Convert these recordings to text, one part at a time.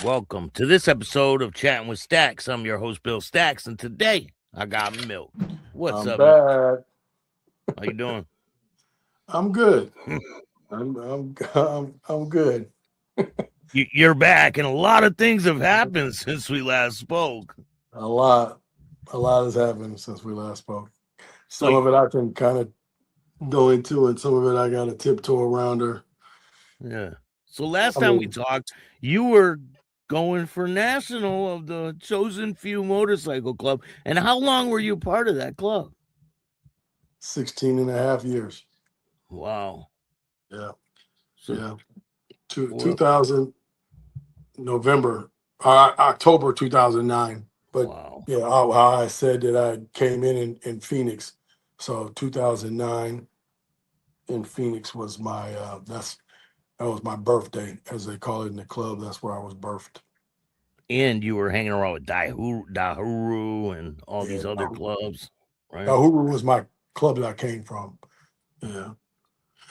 Welcome to this episode of Chatting with Stacks. I'm your host, Bill Stacks, and today I got Milk. What's I'm up, Milk? back. How you doing? I'm good. I'm good. You're back, and a lot of things have happened since we last spoke. A lot, a lot has happened since we last spoke. So, Some of it I can kind of go into, and some of it I got to tiptoe around her. yeah. So last I time we mean, talked, you were going for national of the Chosen Few Motorcycle Club. And how long were you part of that club? 16 and a half years. Wow. Yeah, So, yeah. well, 2000 November, October 2009. But wow. yeah, how I said that I came in Phoenix. So 2009 in Phoenix was my that was my birthday, as they call it in the club. That's where I was birthed. And you were hanging around with Dahuru and all Yeah, these other clubs, right? Uhuru was my club that I came from. Yeah,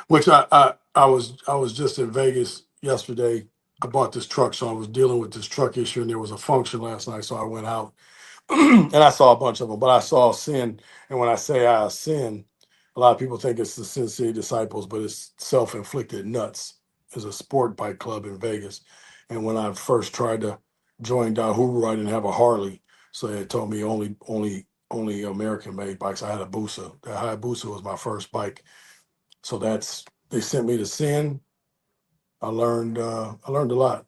which I was just in Vegas yesterday. I bought this truck, so I was dealing with this truck issue, and there was a function last night, so I went out and I saw a bunch of them. But I saw Sin, and when I say I sin, a lot of people think it's the Sin City Disciples, but it's self-inflicted nuts. It's a sport bike club in Vegas, and when I first tried to join Dahuru, I didn't have a Harley, so they told me only American made bikes. I had a Busa. The Hayabusa was my first bike, so they sent me to Sin. I learned a lot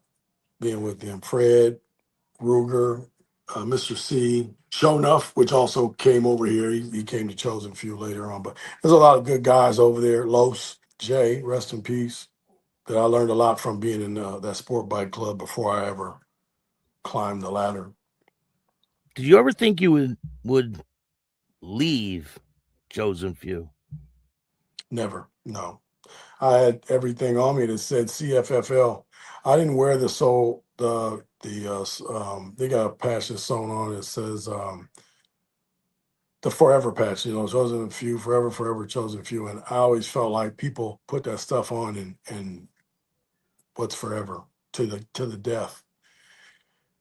being with them. Fred, Ruger, Mr. C, Show Enough, which also came over here. He came to Chosen Few later on. But there's a lot of good guys over there. Los, Jay, rest in peace, that I learned a lot from being in that sport bike club before I ever climbed the ladder. Did you ever think you would leave Chosen Few? Never, no. I had everything on me that said CFFL. I didn't wear they got a patch that's sewn on it says the forever patch, chosen few, forever, forever, chosen few. And I always felt like people put that stuff on and what's forever to the death.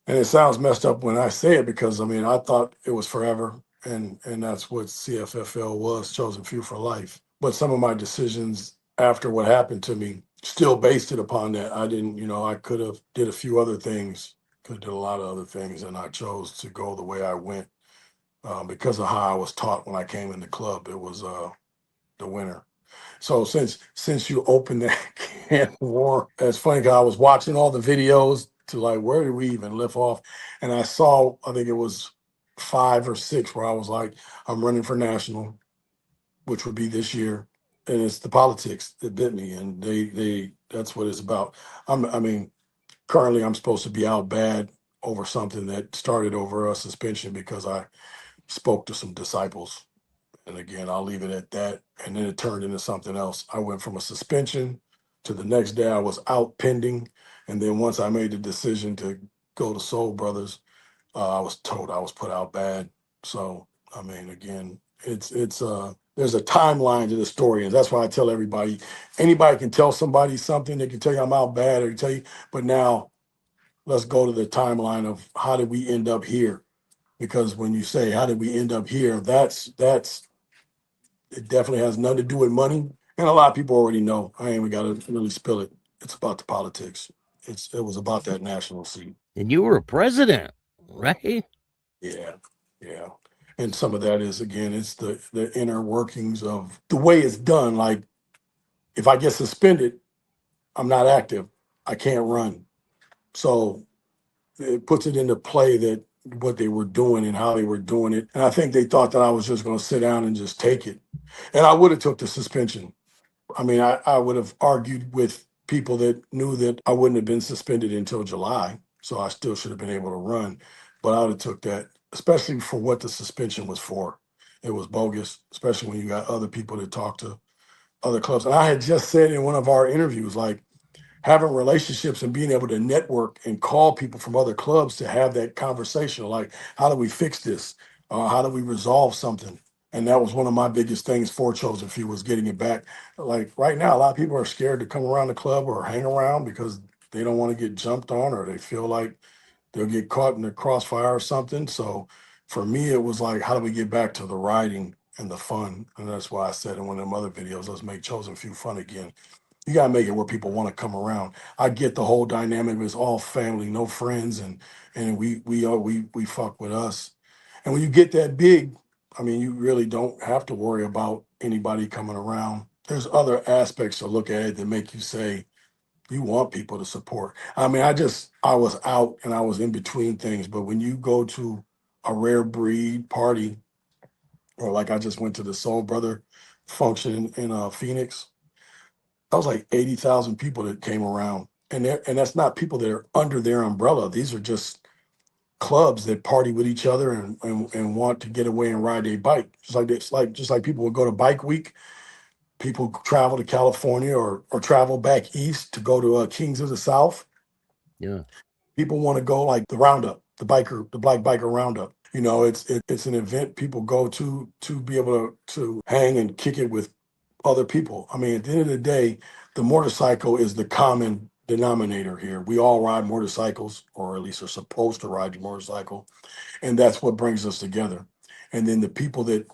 And it sounds messed up when I say it because I mean I thought it was forever and that's what CFFL was, chosen few for life. But some of my decisions after what happened to me still based it upon that. I didn't, I could have did a few other things, could have did a lot of other things, and I chose to go the way I went because of how I was taught when I came in the club. It was the winner. So since you opened that can of worms, it's funny because I was watching all the videos to like where did we even lift off, and I saw I think it was 5 or 6 where I was like I'm running for national, which would be this year, and it's the politics that bit me, and they that's what it's about. I mean, currently I'm supposed to be out bad over something that started over a suspension because I spoke to some disciples. And again, I'll leave it at that. And then it turned into something else. I went from a suspension to the next day I was out pending. And then once I made the decision to go to Soul Brothers, I was told I was put out bad. So I mean, again, it's there's a timeline to the story, and that's why I tell everybody, anybody can tell somebody something. They can tell you I'm out bad, or they tell you, but now let's go to the timeline of how did we end up here? Because when you say how did we end up here, that's it definitely has nothing to do with money. And a lot of people already know. I ain't even got to really spill it. It's about the politics. It was about that national seat. And you were a president, right? Yeah, yeah. And some of that is again, it's the inner workings of the way it's done. Like if I get suspended, I'm not active. I can't run. So it puts it into play that what they were doing and how they were doing it. And I think they thought that I was just going to sit down and just take it. And I would have took the suspension. I mean, I would have argued with people that knew that I wouldn't have been suspended until July, so I still should have been able to run. But I would have took that, especially for what the suspension was for. It was bogus, especially when you got other people that talk to other clubs. And I had just said in one of our interviews, like having relationships and being able to network and call people from other clubs to have that conversation, like how do we fix this? How do we resolve something? And that was one of my biggest things for Chosen Few was getting it back. Like right now, a lot of people are scared to come around the club or hang around because they don't want to get jumped on, or they feel like they'll get caught in the crossfire or something. So for me, it was like, how do we get back to the riding and the fun? And that's why I said in one of them other videos, let's make Chosen Few fun again. You gotta make it where people want to come around. I get the whole dynamic. It's all family, no friends, and we fuck with us. And when you get that big, I mean, you really don't have to worry about anybody coming around. There's other aspects to look at it that make you say you want people to support. I mean, I was out and I was in between things, but when you go to a rare breed party, or like I just went to the Soul Brother function in Phoenix, that was like 80,000 people that came around. And that's not people that are under their umbrella. These are just clubs that party with each other and want to get away and ride a bike. Just like people would go to bike week. People travel to California or travel back east to go to Kings of the South. Yeah. People want to go like the roundup, the black biker roundup. You know, it's an event people go to be able to hang and kick it with other people. I mean, at the end of the day, the motorcycle is the common denominator here. We all ride motorcycles, or at least are supposed to ride your motorcycle, and that's what brings us together. And then the people that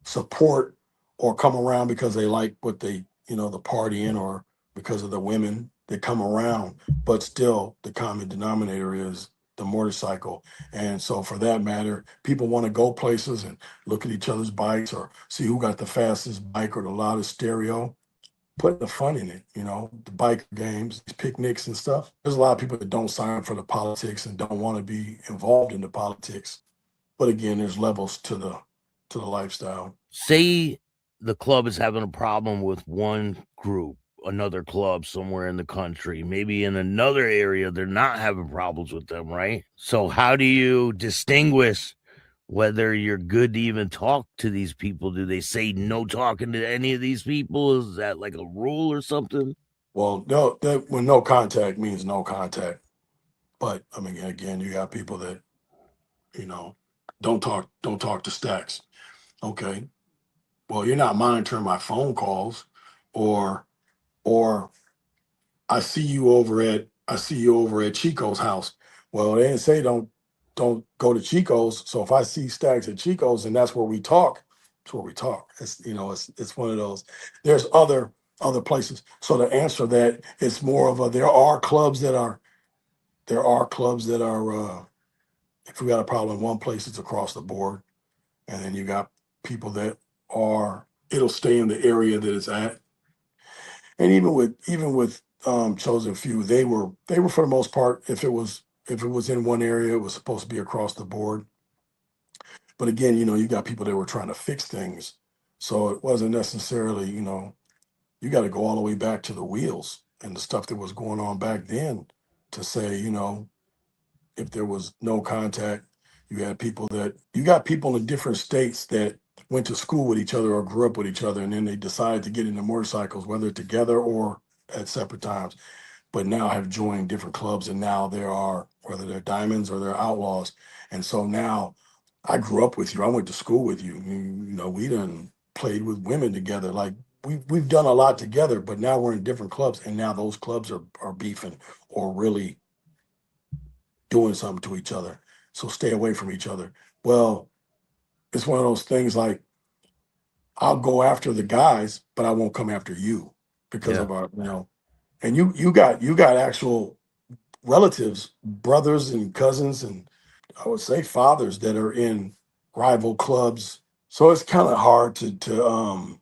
support or come around because they like what they, the partying, or because of the women that come around, but still the common denominator is the motorcycle. And so for that matter, people want to go places and look at each other's bikes, or see who got the fastest bike or the loudest stereo. Put the fun in it, the bike games, picnics and stuff. There's a lot of people that don't sign up for the politics and don't want to be involved in the politics. But again, there's levels to the lifestyle. Say the club is having a problem with one group, another club somewhere in the country, maybe in another area, they're not having problems with them, right? So, how do you distinguish whether you're good to even talk to these people? Do they say no talking to any of these people? Is that like a rule or something? Well, no, when no contact means no contact. But I mean, again, you got people that you know don't talk to Stacks. Okay, well, you're not monitoring my phone calls, or or I see you over at Chico's house. Well, they didn't say don't go to Chico's. So if I see Stacks at Chico's and that's where we talk, it's where we talk. It's one of those. There's other places. So to answer that, it's more of a there are clubs that are if we got a problem in one place, it's across the board. And then you got people that it'll stay in the area that it's at. And even with Chosen Few, they were for the most part, if it was in one area, it was supposed to be across the board. But again, you got people that were trying to fix things. So it wasn't necessarily, you got to go all the way back to the wheels and the stuff that was going on back then to say, if there was no contact, you got people in different states that went to school with each other or grew up with each other, and then they decided to get into motorcycles, whether together or at separate times, but now have joined different clubs, and now there are, whether they're diamonds or they're outlaws. And so now I grew up with you. I went to school with you. We done played with women together. Like we've done a lot together, but now we're in different clubs, and now those clubs are beefing or really doing something to each other. So stay away from each other. Well, it's one of those things like I'll go after the guys, but I won't come after you because Yeah. of our. And you got actual relatives, brothers and cousins, and I would say fathers that are in rival clubs. So it's kind of hard to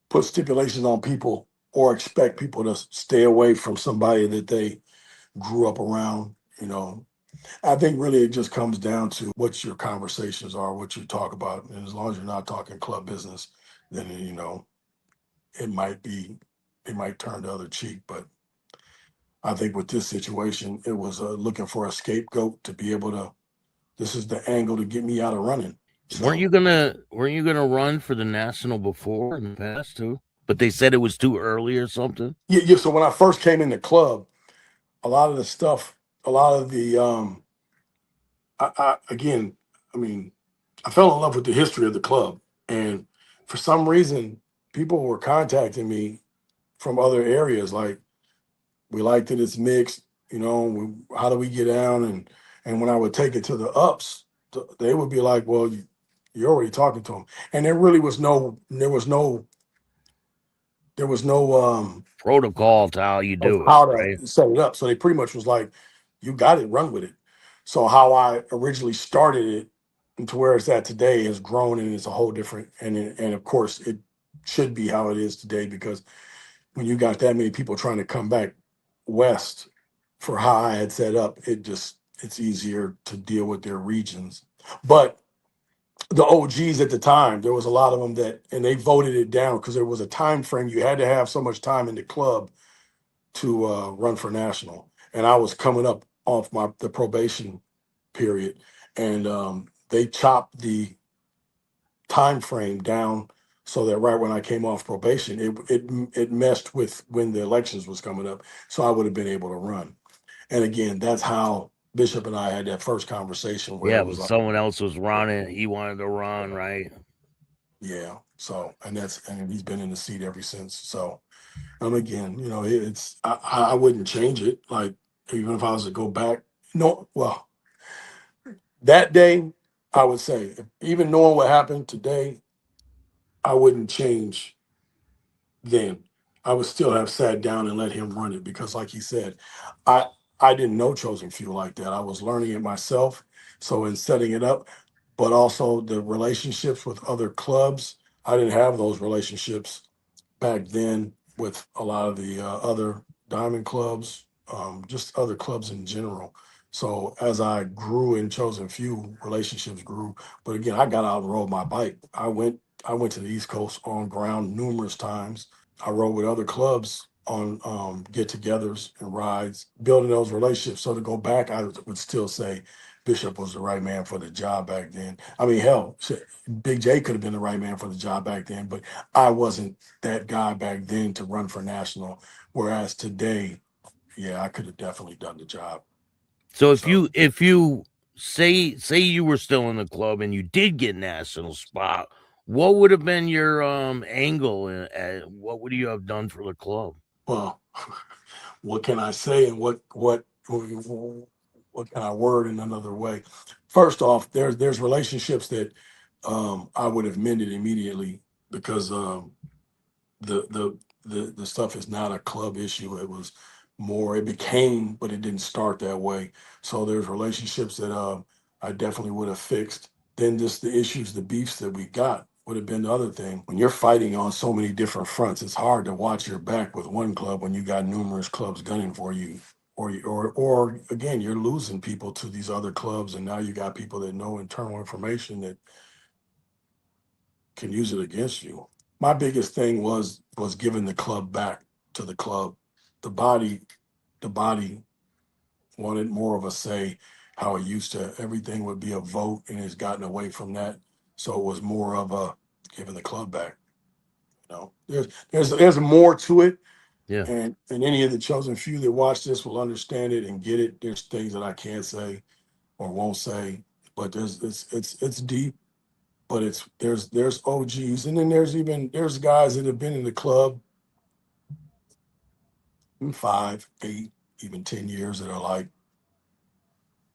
put stipulations on people or expect people to stay away from somebody that they grew up around. I think really it just comes down to what your conversations are, what you talk about, and as long as you're not talking club business, then it might be it might turn the other cheek. But I think with this situation, it was looking for a scapegoat to be able to. This is the angle to get me out of running. Weren't So you gonna run for the national before in the past too? But they said it was too early or something. yeah, yeah. So when I first came in the club, a lot of the stuff, a lot of the again, I mean, I fell in love with the history of the club, and for some reason, people were contacting me from other areas, like We like that it's mixed. How do we get down? And when I would take it to the ups, they would be like, "Well, you're already talking to them," and there was no Protocol to how you of do it, how right? to set it up. So they pretty much was like, "You got it, run with it." So how I originally started it and to where it's at today has grown, and it's a whole different. And of course, it should be how it is today, because when you got that many people trying to come back west for how I had set up, it's easier to deal with their regions. But the OGs at the time, there was a lot of them and they voted it down because there was a time frame. You had to have so much time in the club to run for national, and I was coming up off the probation period, and they chopped the time frame down so that right when I came off probation, it messed with when the elections was coming up, so I would have been able to run. And again, that's how Bishop and I had that first conversation where it Yeah, was but like, someone else was running. He wanted to run, right? yeah. So, and he's been in the seat ever since. So, again, I wouldn't change it. Like, even if I was to go back, no, well, that day, I would say, even knowing what happened today, I wouldn't change then. I would still have sat down and let him run it because, like he said, I I didn't know chosen few like that. I was learning it myself. So in setting it up, but also the relationships with other clubs, I didn't have those relationships back then with a lot of the other diamond clubs, just other clubs in general. So as I grew in chosen few, relationships grew. But again, I got out and rode my bike. I went to the East Coast on ground numerous times. I rode with other clubs on get-togethers and rides, building those relationships. So to go back, I would still say Bishop was the right man for the job back then. I mean, hell, shit, Big J could have been the right man for the job back then, but I wasn't that guy back then to run for national. Whereas today, yeah, I could have definitely done the job. So if So, you say you were still in the club and you did get national spot, what would have been your angle and what would you have done for the club? well, what can I say, and what can I word in another way? First off, there's relationships that I would have mended immediately because the stuff is not a club issue. It was more. It became, but it didn't start that way. So there's relationships that I definitely would have fixed. Then just the issues, the beefs that we got would have been the other thing. When you're fighting on so many different fronts, it's hard to watch your back with one club when you got numerous clubs gunning for you. Or again, you're losing people to these other clubs, and now you got people that know internal information that can use it against you. My biggest thing was giving the club back to the club. The body, the body wanted more of a say how it used to. Everything would be a vote, and it's gotten away from that. So it was more of a giving the club back. There's more to it, Yeah. and any of the chosen few that watch this will understand it and get it. There's things that I can't say or won't say, but it's deep, but there's OGs, and then there's guys that have been in the club in 5, 8, even 10 years that are like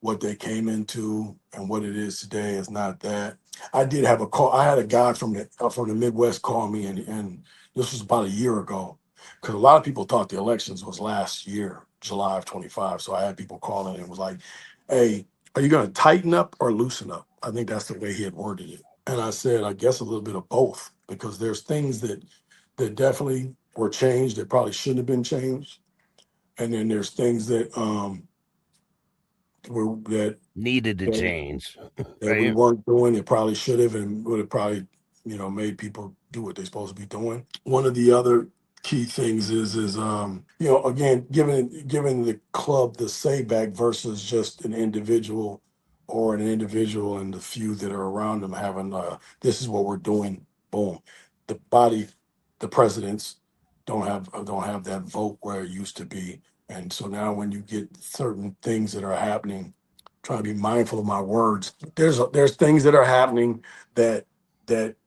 what they came into and what it is today is not that. I did have a call. I had a guy from the Midwest call me, and this was about a year ago, because a lot of people thought the elections was last year, July of 25. So I had people calling and was like, "Hey, are you going to tighten up or loosen up?" I think that's the way he had worded it. And I said, I guess a little bit of both, because there's things that definitely were changed that probably shouldn't have been changed, and then there's things that Needed to that, change, that we right? weren't doing. It probably should have, and would have probably made people do what they're supposed to be doing. One of the other key things is again, giving the club the say back versus just an individual, or an individual and the few that are around them having this is what we're doing. Boom. The body, the presidents don't have that vote where it used to be. And so now when you get certain things that are happening, trying to be mindful of my words, there's things that are happening that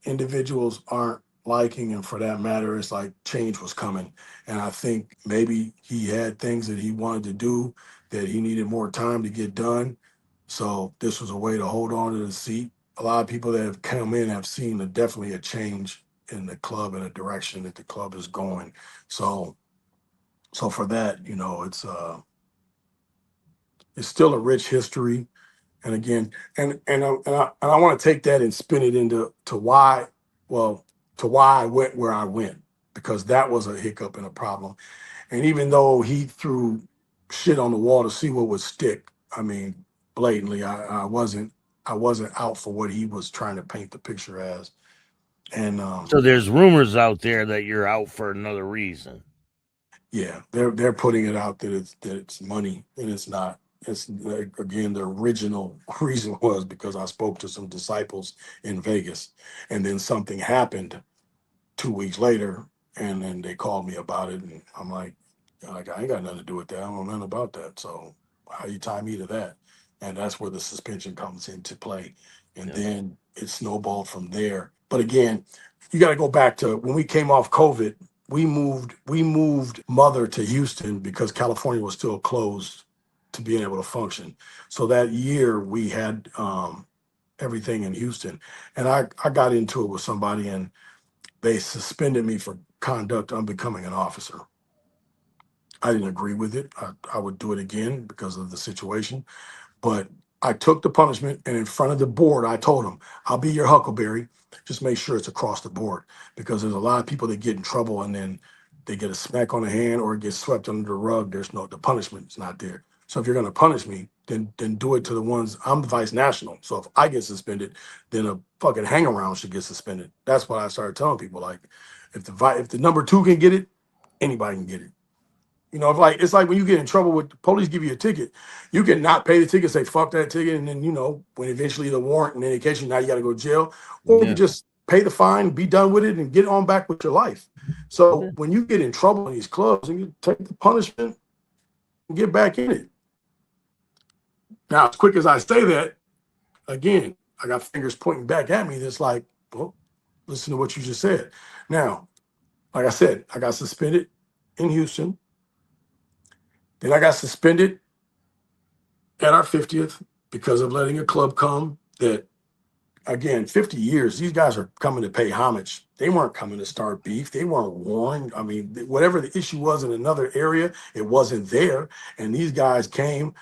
individuals aren't liking, and for that matter, it's like change was coming. And I think maybe he had things that he wanted to do that he needed more time to get done. So this was a way to hold on to the seat. A lot of people that have come in have seen definitely a change in the club and a direction that the club is going. So for that, it's still a rich history. And again, and I want to take that and spin it into well, to why I went where I went, because that was a hiccup and a problem. And even though he threw shit on the wall to see what would stick, I mean, blatantly, I wasn't out for what he was trying to paint the picture as. And So there's rumors out there that you're out for another reason. yeah, they're putting it out that it's money, and it's not. It's like, again, the original reason was because I spoke to some disciples in Vegas, and then something happened 2 weeks later, and then they called me about it, and I'm like I ain't got nothing to do with that. I don't know nothing about that. So how you tie me to that? And that's where the suspension comes into play, and Yeah. then it snowballed from there. But again, you got to go back to when we came off COVID. We moved mother to Houston because California was still closed to being able to function. So that year we had everything in Houston, and I got into it with somebody, and they suspended me for conduct unbecoming an officer. I didn't agree with it. I would do it again because of the situation. But I took the punishment, and in front of the board, I told them, I'll be your huckleberry. Just make sure it's across the board, because there's a lot of people that get in trouble and then they get a smack on the hand or it gets swept under the rug. The punishment is not there. So if you're going to punish me, then do it to the ones. I'm the vice national. So if I get suspended, then a fucking hang around should get suspended. That's what I started telling people. Like, if the number two can get it, anybody can get it. If like it's like when you get in trouble with the police, give you a ticket, you can not pay the ticket, say fuck that ticket, and then when eventually the warrant and indication, now you got to go to jail, or you can Yeah. just pay the fine, be done with it, and get on back with your life. So Yeah. when you get in trouble in these clubs, and you take the punishment and get back in it. Now, as quick as I say that, again, I got fingers pointing back at me. That's like, well, listen to what you just said. Now, like I said, I got suspended in Houston. Then I got suspended at our 50th because of letting a club come that, again, 50 years, these guys are coming to pay homage. They weren't coming to start beef. They weren't warned. I mean, whatever the issue was in another area, it wasn't there. And these guys came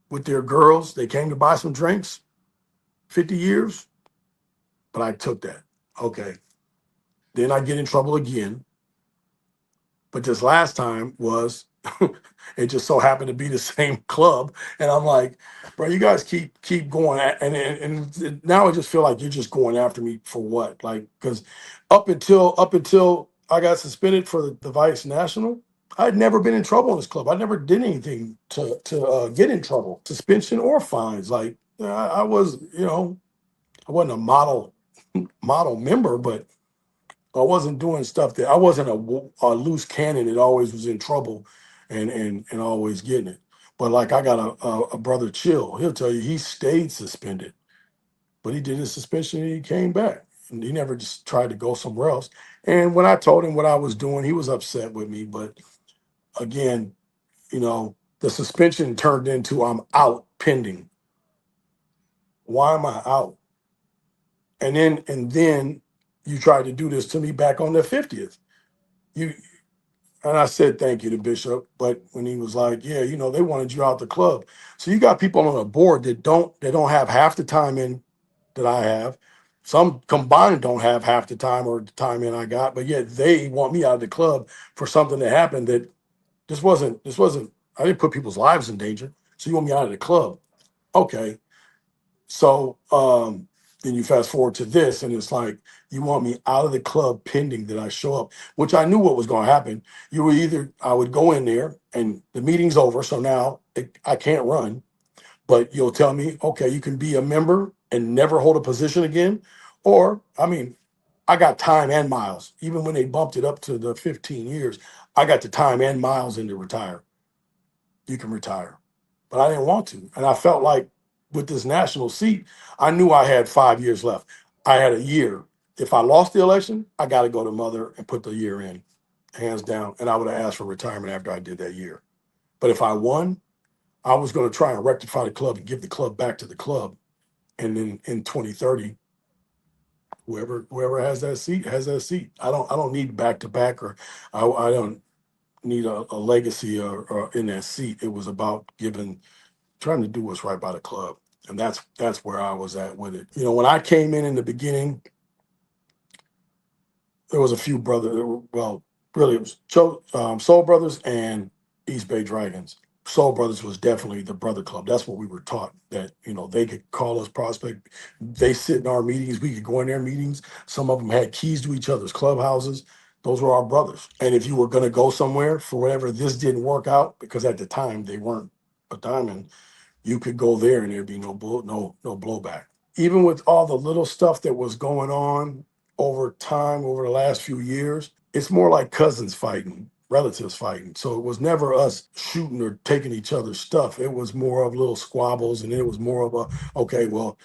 with their girls. They came to buy some drinks, 50 years, but I took that. Okay. Then I get in trouble again. But this last time was, it just so happened to be the same club, and I'm like, bro, you guys keep going and now I just feel like you're just going after me for what? Like, because up until I got suspended for the vice national, I'd never been in trouble in this club. I never did anything to get in trouble, suspension or fines. Like, I was, I wasn't a model member, but I wasn't doing stuff that I wasn't a loose cannon that always was in trouble and always getting it. But like I got a brother Chill, he'll tell you he stayed suspended, but he did his suspension and he came back. And he never just tried to go somewhere else. And when I told him what I was doing, he was upset with me. But again, the suspension turned into I'm out pending. Why am I out? And then you tried to do this to me back on the 50th. You And I said thank you to Bishop, but when he was like, "Yeah, they wanted you out the club," so you got people on a board that don't have half the time in that I have. Some combined don't have half the time or the time in I got, but yet they want me out of the club for something that happened that this wasn't. I didn't put people's lives in danger, so you want me out of the club? Okay, so then you fast forward to this, and it's like you want me out of the club pending that I show up, which I knew what was going to happen. You were either I would go in there and the meeting's over, so now I can't run, but you'll tell me, okay, you can be a member and never hold a position again, or I mean, I got time and miles. Even when they bumped it up to the 15 years, I got the time and miles in to retire. You can retire. But I didn't want to. And I felt like with this national seat, I knew I had 5 years left. I had a year If I lost the election, I got to go to mother and put the year in, hands down. And I would have asked for retirement after I did that year. But if I won, I was going to try and rectify the club and give the club back to the club. And then in 2030, whoever has that seat has that seat. I don't need back to back, or I don't need a legacy or in that seat. It was about trying to do what's right by the club. And that's where I was at with it. You know, when I came in the beginning, there was a few brothers. Well, really, it was Soul Brothers and East Bay Dragons. Soul Brothers was definitely the brother club. That's what we were taught, that, you know, they could call us prospect. They sit in our meetings. We could go in their meetings. Some of them had keys to each other's clubhouses. Those were our brothers. And if you were going to go somewhere for whatever, this didn't work out, because at the time they weren't a diamond, you could go there and there'd be no blowback. Even with all the little stuff that was going on over time, over the last few years, it's more like cousins fighting, relatives fighting. So it was never us shooting or taking each other's stuff. It was more of little squabbles, and it was more of okay, well,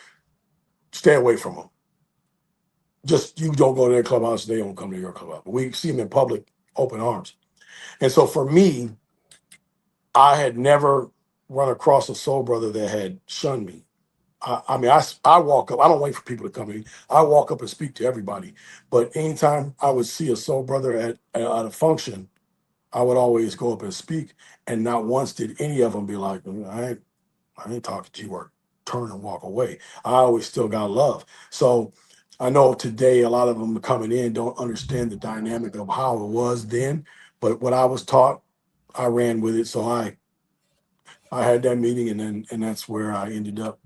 stay away from them. Just, you don't go to their clubhouse, they don't come to your clubhouse. We see them in public, open arms. And so for me, I had never run across a soul brother that had shunned me. I mean, I walk up. I don't wait for people to come in. I walk up and speak to everybody. But anytime I would see a soul brother at a function, I would always go up and speak. And not once did any of them be like, I ain't talking to you, or turn and walk away. I always still got love. So I know today a lot of them coming in don't understand the dynamic of how it was then. But what I was taught, I ran with it. So I had that meeting, and that's where I ended up.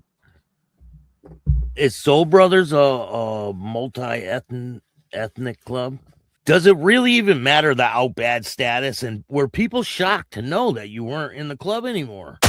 Is Soul Brothers a multi-ethnic club? Does it really even matter the out bad status? And were people shocked to know that you weren't in the club anymore?